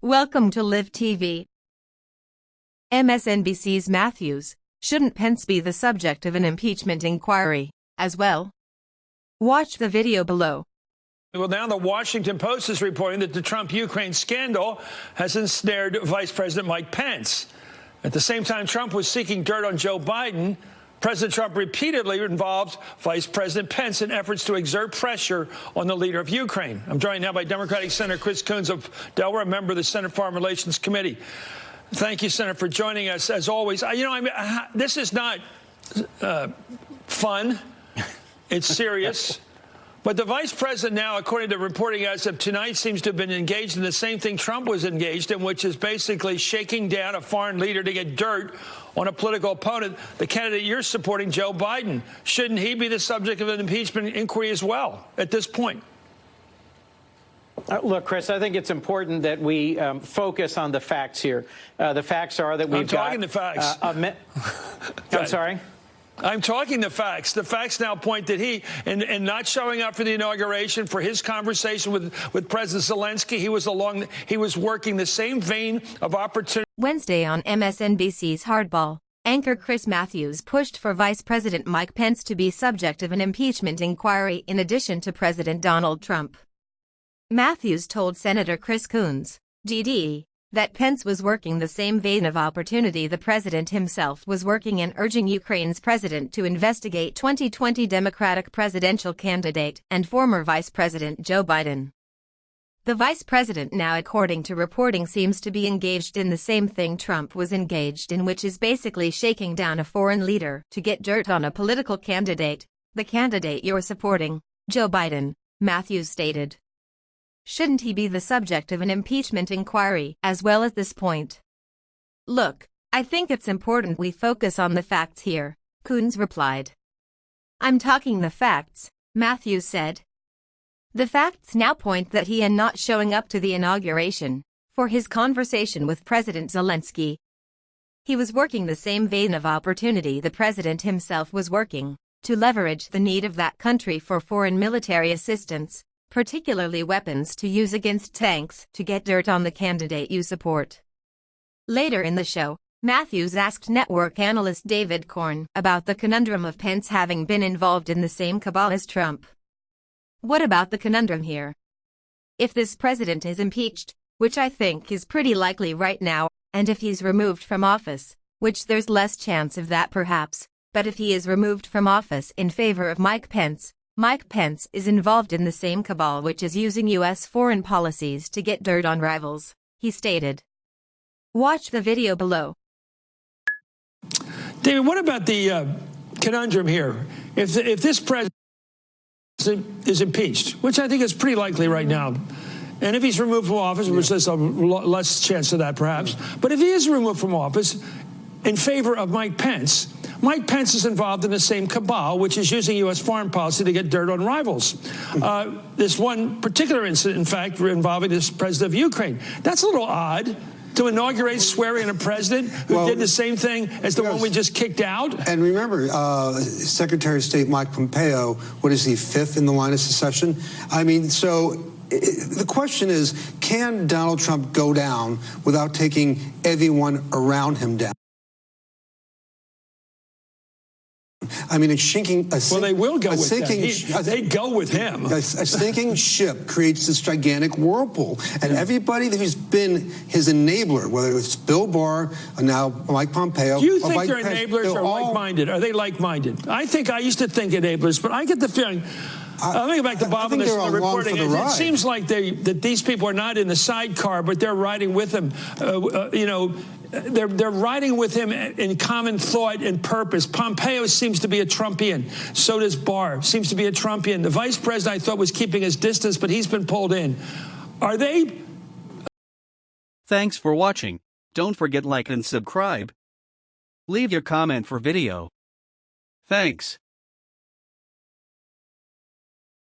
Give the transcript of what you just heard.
Welcome to Live TV. MSNBC's Matthews, shouldn't Pence be the subject of an impeachment inquiry, as well? Watch the video below. Well, now the Washington Post is reporting that the Trump-Ukraine scandal has ensnared Vice President Mike Pence. At the same time Trump was seeking dirt on Joe Biden, President Trump repeatedly involved Vice President Pence in efforts to exert pressure on the leader of Ukraine. I'm joined now by Democratic Senator Chris Coons of Delaware, a member of the Senate Foreign Relations Committee. Thank you, Senator, for joining us, as always. This is not fun. It's serious. But the vice president now, according to reporting as of tonight, seems to have been engaged in the same thing Trump was engaged in, which is basically shaking down a foreign leader to get dirt on a political opponent, the candidate you're supporting, Joe Biden. Shouldn't he be the subject of an impeachment inquiry as well at this point? Look, Chris, I think it's important that we focus on the facts here. The facts are that we've got... I'm talking the facts. I'm sorry? I'm talking the facts. The facts now point that he, and not showing up for the inauguration, for his conversation with President Zelensky, he was working the same vein of opportunity. Wednesday on MSNBC's Hardball, anchor Chris Matthews pushed for Vice President Mike Pence to be subject of an impeachment inquiry in addition to President Donald Trump. Matthews told Senator Chris Coons, GD, that Pence was working the same vein of opportunity the president himself was working in, urging Ukraine's president to investigate 2020 Democratic presidential candidate and former Vice President Joe Biden. The vice president now, according to reporting, seems to be engaged in the same thing Trump was engaged in, which is basically shaking down a foreign leader to get dirt on a political candidate, the candidate you're supporting, Joe Biden, Matthews stated. Shouldn't he be the subject of an impeachment inquiry as well at this point? Look, I think it's important we focus on the facts here, Coons replied. I'm talking the facts, Matthews said. The facts now point that he and not showing up to the inauguration for his conversation with President Zelensky. He was working the same vein of opportunity the president himself was working, to leverage the need of that country for foreign military assistance, particularly weapons to use against tanks, to get dirt on the candidate you support. Later in the show, Matthews asked network analyst David Corn about the conundrum of Pence having been involved in the same cabal as Trump. What about the conundrum here? If this president is impeached, which I think is pretty likely right now, and if he's removed from office, which there's less chance of that perhaps, but if he is removed from office in favor of Mike Pence is involved in the same cabal which is using U.S. foreign policies to get dirt on rivals, he stated. Watch the video below. David, what about the conundrum here? If this president is impeached, which I think is pretty likely right now, and if he's removed from office, which there's a less chance of that perhaps, but if he is removed from office in favor of Mike Pence is involved in the same cabal, which is using U.S. foreign policy to get dirt on rivals. This one particular incident, in fact, involving this president of Ukraine. That's a little odd to inaugurate swearing in a president who did the same thing as the one we just kicked out. And remember, Secretary of State Mike Pompeo, what is he, fifth in the line of secession? I mean, so the question is, can Donald Trump go down without taking everyone around him down? I mean, it's sinking. Well, they will go with him. They go with him. A sinking ship creates this gigantic whirlpool, and everybody who's been his enabler, whether it's Bill Barr or now Mike Pompeo. Do you think they're enablers or like-minded? Are they like-minded? I used to think enablers, but I get the feeling. Let me go back to Bob and the reporting. It seems like that these people are not in the sidecar, but they're riding with him. They're riding with him in common thought and purpose. Pompeo seems to be a Trumpian. So does Barr. Seems to be a Trumpian. The vice president, I thought, was keeping his distance, but he's been pulled in. Are they? Thanks for watching. Don't forget like and subscribe. Leave your comment for video. Thanks.